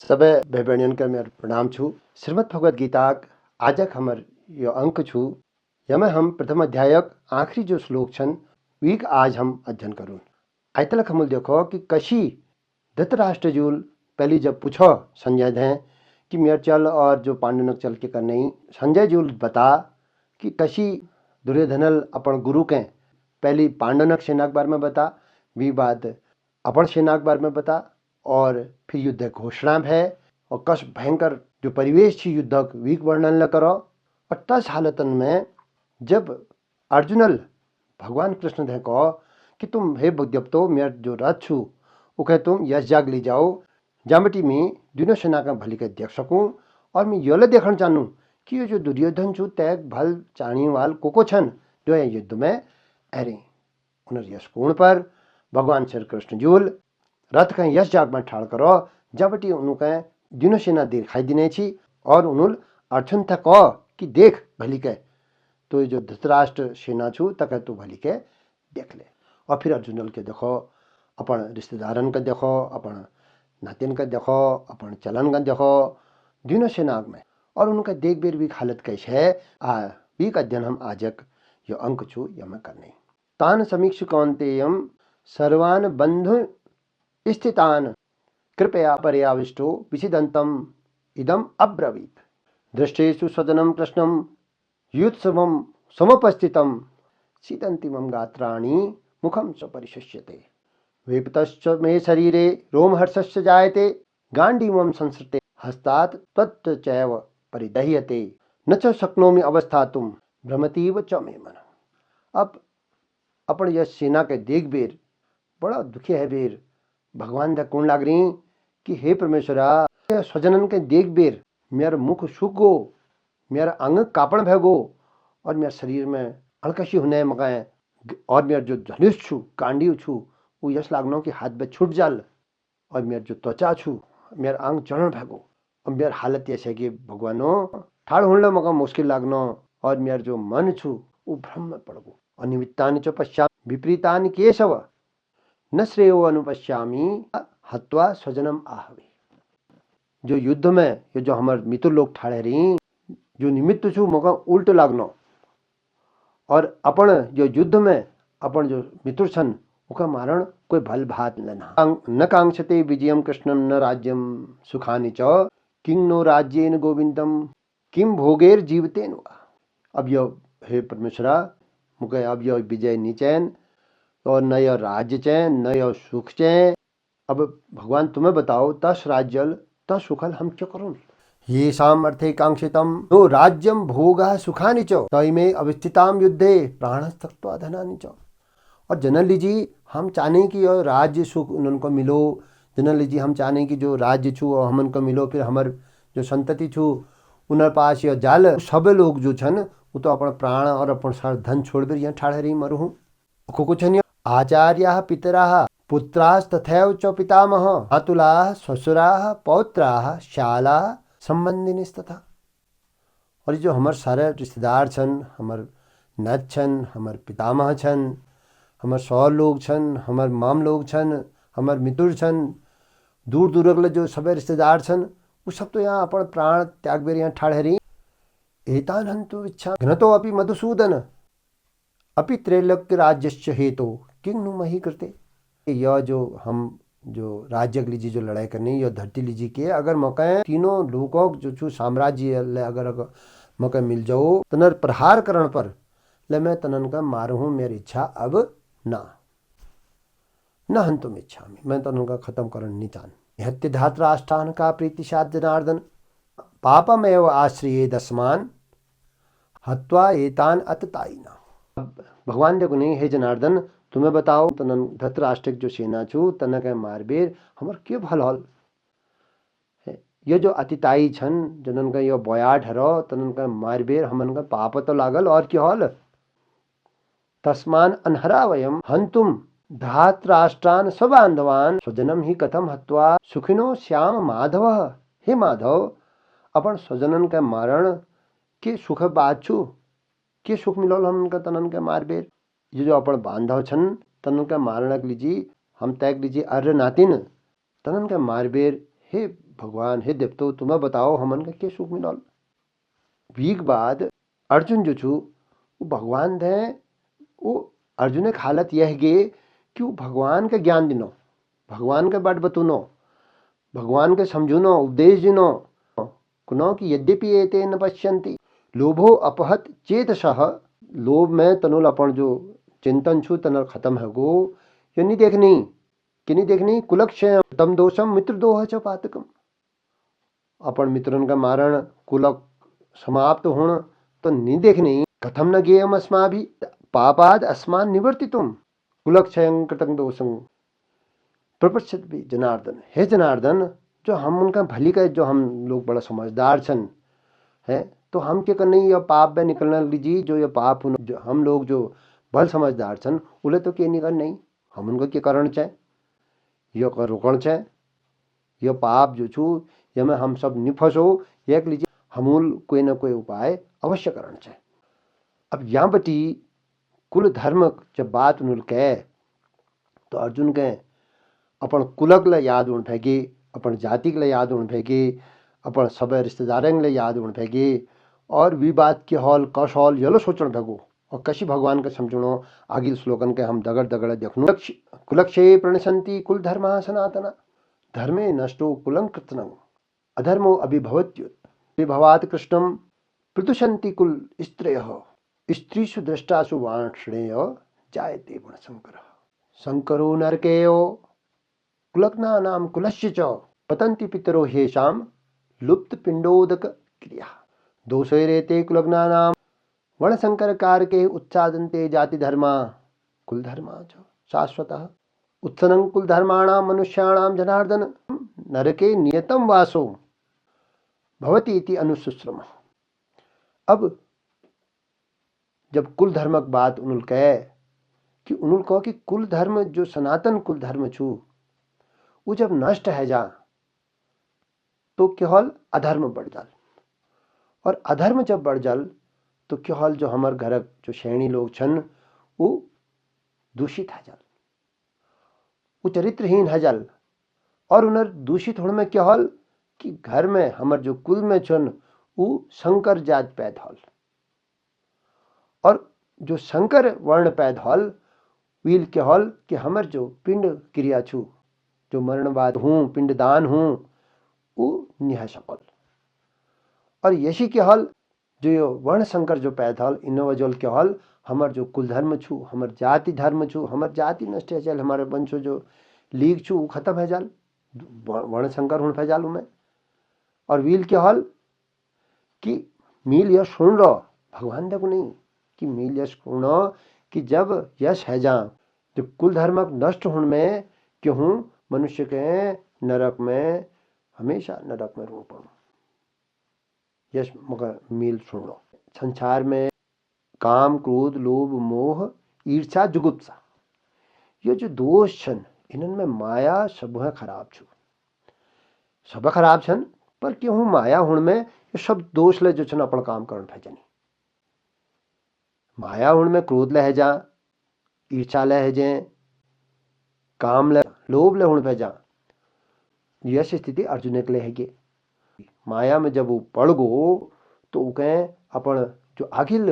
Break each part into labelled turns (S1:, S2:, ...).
S1: सबै भाई बहनियों के मेरे प्रणाम छु। श्रीमद् भगवद गीता आजक हमर यो अंक छु। यमे हम प्रथम अध्यायक आखिरी जो श्लोक छन वीक आज हम अध्ययन करूँ। आयतलक हम देखो कि कशी धृतराष्ट्र जूल पहली जब पूछो संजय ने कि मेरे चल और जो पांडुनक चल के कर नहीं, संजय जूल बता कि कशी दुर्योधनल अपन गुरु के पहली पांडुनक सेना के बारे में बता, वी बाद अपन सेना के बारे में बता और फिर युद्ध घोषणा है और कस भयंकर जो परिवेश थी युद्ध वीक वर्णन न करो। और तस हालतन में जब अर्जुनल भगवान कृष्ण ने कहो कि तुम हे जब तो मेरा जो रथ छू वो कहे तुम यश जाग ले जाओ जामटी में दोनों सेना का भली के देख सकूं और मैं योले देखना चाहूँ कि ये जो दुर्योधन छू तैग भल चाणी वाल कोको छन जो है युद्ध में अरे उन यश कोण पर भगवान श्री कृष्ण जूल रथ कहीं यश जाग में ठाड़ करो जबटी उनके दिनो सेना दिखाई देने छी और उन्होंने अर्जुन तक कहो कि देख भली के तो जो धृतराष्ट्र सेना छू तक तू भली के देख ले। और फिर अर्जुन के देखो अपन रिश्तेदारन का देखो अपन नातिन का देखो अपन चलन का देखो दिनो सेना में और उनका देख बेर भी हालत कैसे है भी का अध्ययन हम आजक यो अंक छू यम करने तान समीक्ष कौंतेयम सर्वान बंधु स्थितान कृपया पर्याविष्टो विसिदंतम इदम अब्रवीत दृष्टेषु स्वजनम कृष्णम युत्सवम समुपस्थितम सीदंतिमं गात्राणि मुखम च परिशुष्यते वेपतश्च मे शरीरे रोमहर्षस्य जायते गांडीवं संसृते हस्तात् त्वत् चैव परिदह्यते न च शक्नोमि अवस्थातुं भ्रमतीव च मे मन। अब अपन यह सेना के देख बेर बड़ा दुखी है बेर भगवान दा कौन लाग रही कि हे परमेश्वरा स्वजनन के देख बेर मेरा मुख सूख गो, मेरा अंग कापण भैगो और मेरे शरीर में अड़कशी होने मकाए और मेरा जो धनुष छू कांडी छू वो यश लागनो कि हाथ में छूट जाल और मेरा जो त्वचा छू मेरा अंग चढ़न भैगो और मेरा हालत ऐसे कि भगवानो ठाड़ होने मका मुश्किल लागनो और मेरा जो मन छू वो भ्रम में पड़ गो। अनिमित्तानि च पश्चात् विपरीतानि केशव न श्रेयो अनुपश्यामी हत्वा स्वजनम आहवे। जो युद्ध में ये जो हमारे मित्र लोग ठाड़े रही जो निमित्त छू मका उल्ट लागनो और अपन जो युद्ध में अपन जो मित्र छन उका मारण कोई भल भात न कांक्षते विजयम कृष्णम न राज्यम सुखानि च किंग नो राज्येन गोविंदम किम भोगेर जीवतेन वा। अब यो हे परमेश्वरा मुके अब यो विजय नी चैन और न यो राज्य चैन न यो सुख चैन। अब भगवान तुम्हें बताओ तस राज्यल तस सुखल हम क्यों करूं। ये सामर्थ्य कांक्षितम नो राज्यम भोगा सुखानि च तैमे अवस्थिताम युद्धे प्राणस्तत्वा धनानि च। और जनरली जी हम चाहने कि यो राज्य सुख उनको मिलो, जनरली जी हम चाहने कि जो राज्य छू हमन को मिलो फिर हमार जो संतति छू उनर पास यो जाल सब लोग जो छन वो तो अपन प्राण और अपन सारा धन छोड़ कर यहाँ ठाड़े रही मरहूँ कुछ आचार्याः पितराः पुत्रास्तथैव च पितामह मातुलाः ससुराः पौत्राः शालाः संबंधिनीस्तथा। और जो हमार सारे रिश्तेदार छन हमार नत छन हमार पितामह छन हमार सौ लोग छन हमार माम लोग छन हमार मित्र छन दूर दूर अगले जो सब रिश्तेदार छन वो सब तो यहाँ अपन प्राण त्याग बेर यहाँ ठाड़े रही। एतान हन्तु इच्छा घ्नतो अपि मधुसूदन अपि त्रैलोक्य राज्यस्य हेतु किंग नु मही करते। यह जो हम जो राज्य लीजिए जो लड़ाई करनी यह धरती लीजिए के अगर मौका तीनों लोगों जो छू साम्राज्य अगर मौका मिल जाओ तनर प्रहार करण पर ले मैं तनन का मारूं मेरी इच्छा अब ना न हंतुम इच्छा मैं तनन का खत्म करन नहीं चाहन। हत्य धातराष्टान का प्रीति साध जनार्दन पापमेव आश्रये दस्मान हत्वा एतान अतताईना। भगवान देखो नहीं हे जनार्दन तुम्हें बताओ तनन धृतराष्ट्र जो सेना छू तना के मारबेर हमर क्यों भल हल ये जो अतिताई छन जनन का यो बयाड हरो तनन का मारबेर हमन का पाप तो लागल और क्यों हल। तस्मान अनहरा वयम हंतुम धातराष्ट्रान स्वबांधवान स्वजनम ही कथम हत्वा सुखिनो श्याम माधव। हे माधव अपन स्वजनन के मारण के सुख बात छू के सुख मिलल हम उनका तनन के मारबेर। ये जो अपन बांधव छन तनन के मारणक लीजिए हम तैक लीजिए अर्य नातिन तनन के मारबेर हे भगवान हे देवतो तुम्हें बताओ हमन का के सुख मिलल। वीक बाद अर्जुन जो छू वो भगवान दे वो अर्जुन के हालत यह गे कि वो भगवान के ज्ञान दिनो, भगवान के बाट बतुनो, भगवान के समझुनो, उपदेश दिनो कुनो कि यद्यपि एते न पश्यन्ति लोभो अपहत चेतसः। लोभ में तनुल अपन जो चिंतन छू तनुल खत्म है गो। ये नहीं देखनी कि नहीं देखनी कुलक्षय तम दोषम मित्र दोह च पातकम। अपन मित्रन का मारण कुलक समाप्त होना तो नहीं देखनी। कथम न गेयम अस्माभि पापाद अस्मान निवर्तितुम कुलक्षयं कृतं दोषं प्रपश्यत भी जनार्दन। हे जनार्दन जो हम उनका भली का जो हम लोग बड़ा समझदार छन है तो हम क्या करने यह पाप में निकलना लीजिए। जो ये पाप जो हम लोग जो भल समझदार छन उले तो के निकल नहीं। हम उनका क्या कारण चाहे यो कर रोकण चाहे यह पाप जो छू ये में हम सब निफसो एक लीजिए हमूल कोई ना कोई उपाय अवश्य करण चाहे। अब यहाँ बटी कुल धर्म जब बात उन कहे तो अर्जुन के अपन कुलक ले याद उन फेंकी, अपन जाति के लिए याद उन फेंकी, अपन सब रिश्तेदारों के लिए याद उन फेंकी और वी बात के हॉल कश हॉल यलो सोचण भगो और कशी भगवान के समझणो। आगे श्लोकन के हम दगड़ दगड़ देखनु। कुलक्षे प्रणशंति कुल धर्मा सनातना धर्मे नष्टो कुलं कृतनं अधर्मो अभिभवत्युत विभवात कृष्णम प्रदुषंति कुल स्त्रियः स्त्रीषु दृष्टासु वार्ष्णेय जायते गुणशंकर शंकरो नरकेयो कुलग्ना नाम कुलस्य च पतंति पितरो हेषाम लुप्त पिंडोदक क्रिया दोषे रेते कुलग्ना नाम वर्णशंकर कारके उत्सादन्ते जाति धर्मा कुल धर्मा च शाश्वतः उत्सनं कुल धर्माणाम मनुष्याणाम जनार्दन नरके नियतम वासो भवति इति अनुसुश्रम। अब जब कुल धर्मक बात उनुल कहे कि उनुल कहो कि कुल धर्म जो सनातन कुल धर्म छू वो जब नष्ट है जा तो केवल अधर्म बढ़ जाल और अधर्म जब बढ़ जाल तो केवल जो हमार घर जो श्रेणी लोग छन वो दूषित है जाल, वो चरित्रहीन है जाल और उन्हें दूषित होने में केवल कि घर में हमार जो कुल में छन वो शंकर जात पैदा हल और जो शंकर वर्ण पैदा हल वील केवल कि हमार जो पिंड क्रिया छू जो मरणवाद हूँ पिंडदान हूँ वो निह सकल और यशी के हल जो वर्ण संकर जो पैदा हल इन वजल के हल हमार जो कुल धर्म छू हमार जाति धर्म छू हमार जाति नष्ट है जाल हमारे वंशो जो लीग छू वो खत्म है जाल वर्ण संकर होने जाल में और वील के हल कि मील यश सुन रो भगवान देखो नहीं कि मील यश सुनो कि जब यश है जा जब कुल धर्मक नष्ट होने में क्यों मनुष्य के नरक में हमेशा नरक में रो पड़ो यश मगर मील सुन लो। संसार में काम क्रोध लोभ मोह ईर्षा जुगुप्सा ये जो दोष छन इनन में माया सब खराब छू सब खराब छन पर क्यों माया हुण में ये सब दोष ले जो छन अपन काम करण भेजनी। माया हुण में क्रोध ले जा ईर्षा ले जे काम ले लोभ ले हुण भेजा यश स्थिति अर्जुन के लिए है कि माया में जब वो पड़ गो तो वो कहें अपन जो अखिल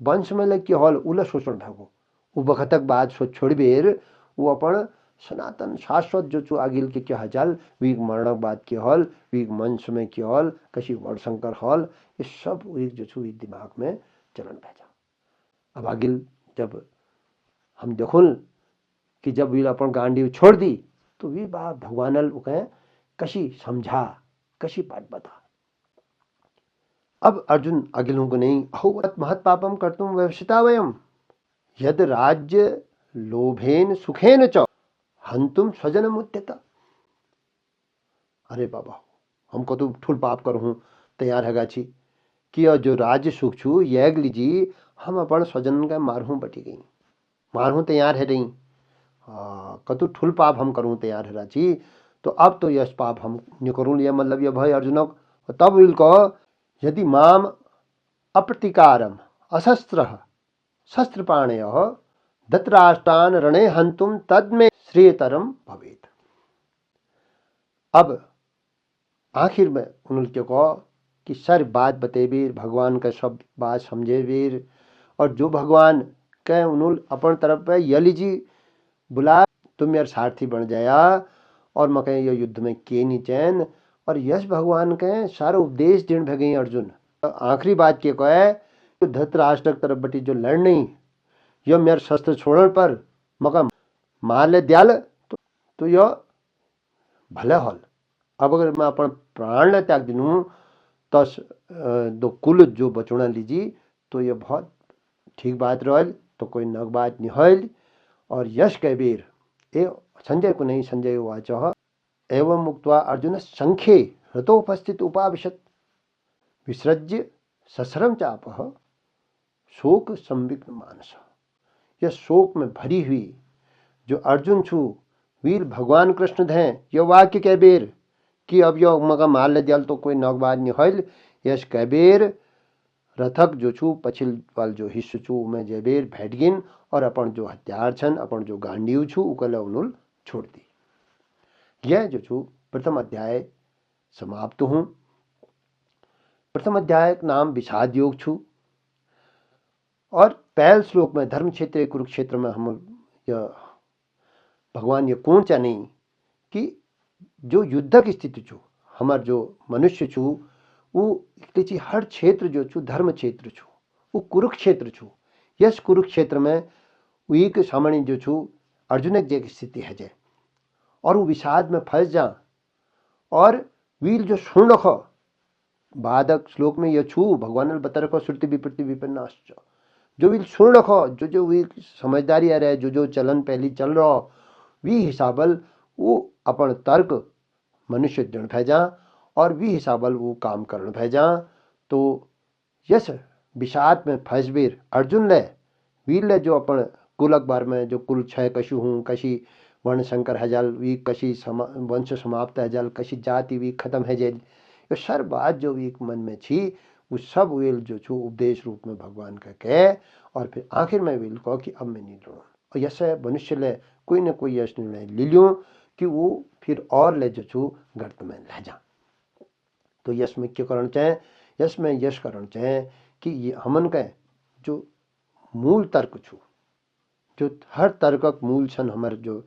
S1: वंश में लग के हॉल उल शोषण भागो वो बखतक बाद सो छोड़ बेर वो अपन सनातन शाश्वत जो चु आगिल के क्या हजाल वीक मरणक बाद के हॉल वीक मंश में के हॉल कशी वर्णशंकर हॉल ये सब एक जो छु दिमाग में चलन भेजा। अब आगिल जब हम देखो कि जब वीर अपन गांडी छोड़ दी तो वी बात भगवानल कहें कशी समझा कशी बात बता। अब अर्जुन अगिलों को नहीं अहो महत पापम कर्तुम व्यवसिता वयम यद राज्य लोभेन सुखेन च हंतुम स्वजन मुद्यता। अरे बाबा हमको तो ठुल पाप करूँ तैयार है गाची कि जो राज्य सुख छू यग लीजी हम अपन स्वजन का मारहूँ बटी गई मारहूँ तैयार है रही कतु ठुल पाप हम करूँ तैयार है राची तो अब तो यश पाप हम नहीं करूँ ये मतलब ये भाई अर्जुन तब विल को यदि माम अप्रतिकारम अशस्त्र शस्त्रपाणय धृतराष्ट्रान रणे हंतुम तद में श्रेयतरम भवेत। अब आखिर में उन्होंने क्या कहा कि सारी बात बतेबीर, भगवान का सब बात समझेबीर, और जो भगवान कह उन्होंने अपन तरफ पे यली जी बुला तुम यार सारथी बन जाया और मैं कहें ये युद्ध में के नहीं चैन, और यश भगवान के सारा उपदेश देन भे गई अर्जुन। आखिरी बात के कहे तो धृतराष्ट्र तरफ बटी जो लड़नी यो मेरे शस्त्र छोड़ने पर मका मार ले दयाल तो यो भले हल। अब अगर मैं अपन प्राण ने त्याग दिनूँ तो दो कुल जो बचुना लीजी तो ये बहुत ठीक बात रहल, तो कोई नग बात नहीं हल। और यश कबीर ए संजय को नहीं, संजय वाच एवं मुक्त्वा अर्जुन संख्ये हृतोपस्थित उपाविशत विसृज्य ससरम चापह शोक संविग्न मानस। यह शोक में भरी हुई जो अर्जुन छु वीर भगवान कृष्ण थे, यह वाक्य कबीर कि अब यो मगा मार ले दियल तो कोई नगबाज नहीं हल। यश कबीर रथक जो छु पछिल वाल जो हिस्सो छु में जबीर भेट गिन और अपन जो हथियार छन, अपन जो गांडीव छु उकल उनुल छोड़ दी। यह जो छु प्रथम अध्याय समाप्त हूँ। प्रथम अध्याय का नाम विषाद योग छु और पहल श्लोक में धर्म क्षेत्र कुरुक्षेत्र में हम यह भगवान ये कौन चा नहीं कि जो युद्ध की स्थिति छु हमार जो मनुष्य छु वो हर क्षेत्र जो छु धर्म क्षेत्र छु वो कुरुक्षेत्र छु। यस कुरुक्षेत्र में वही के सामने जो छु अर्जुन की स्थिति है जे और वो विषाद में फंस जा और वीर जो सुन रखो बाधक श्लोक में यह छु भगवान ने बता रखो श्रुति विपत्ति विपन्नाश जो वीर सुन रखो जो वीर समझदारी आ रहा है जो चलन पहली चल रहा वी हिसाबल वो अपन तर्क मनुष्य जन भेजा और वी हिसाबल वो काम करने भेजा। तो यस विषाद में फंसबीर अर्जुन ले वीर ले जो अपन कुल अखबार में जो कुल छह कशु हूँ कशी वर्ण शंकर हजल वी कशी वंश समाप्त हजल कशी जाति वी खत्म है जेल ये सर बात जो वी मन में छी वो सब वेल जो छू उपदेश रूप में भगवान का कह और फिर आखिर में वेल कहो कि अब मैं नहीं लड़ूँ। और यश मनुष्य ले कोई न कोई यश निर्णय ले लियो कि वो फिर और ले जो छू गर्त में ले जा। तो यश में क्यों करण चाहे यश में यश करण चाहे कि ये हमन का जो मूल तर्क छू जो हर तर्कक मूल छन हमारे जो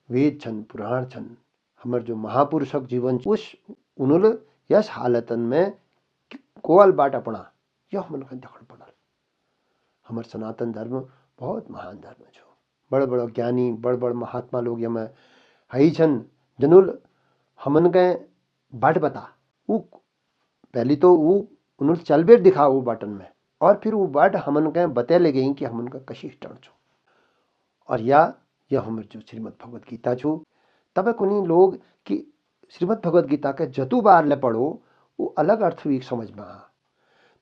S1: वेद छन पुराण छन हमारे जो महापुरुषक जीवन उस उन्होंने यस हालतन में कोल बाट अपना यह मन का दखल पड़ल। हमारे सनातन धर्म बहुत महान धर्म छो बड़ बड़ ज्ञानी बड़ बड़ महात्मा लोग यम हई छन जनुल हमन के बाट बता वो पहली तो वो उन्होंने चलबेर दिखा वो बाटन में और फिर वो बाट हमन के बते ले गई कि हमन का कशी टर्न छो। और यह हमारे जो श्रीमद् भगवद गीता छो तब कुनी लोग कि श्रीमद् भगवद गीता के जतु बार ले पढ़ो वो अलग अर्थ भी समझ में आ।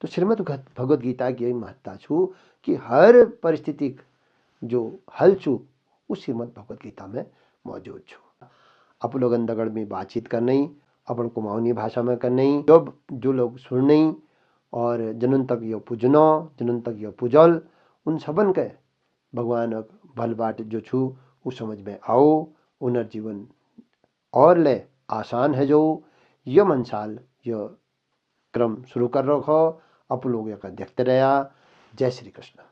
S1: तो श्रीमद् भगवद गीता की यही महत्ता छू कि हर परिस्थिति जो हल छू वो श्रीमद् भगवद गीता में मौजूद छू। आप लोग अंदगढ़ में बातचीत करनी अपन कुमाऊनी भाषा में करनी जो लोग सुननी और जनन तक यो पूजनो जनन तक यो पूजल उन सबन के भगवान भल बाट जो छू वो समझ में आओ उनर जीवन और ले आसान है जो ये मनसाल ये क्रम शुरू कर रखो आप लोग देखते रहा। जय श्री कृष्ण।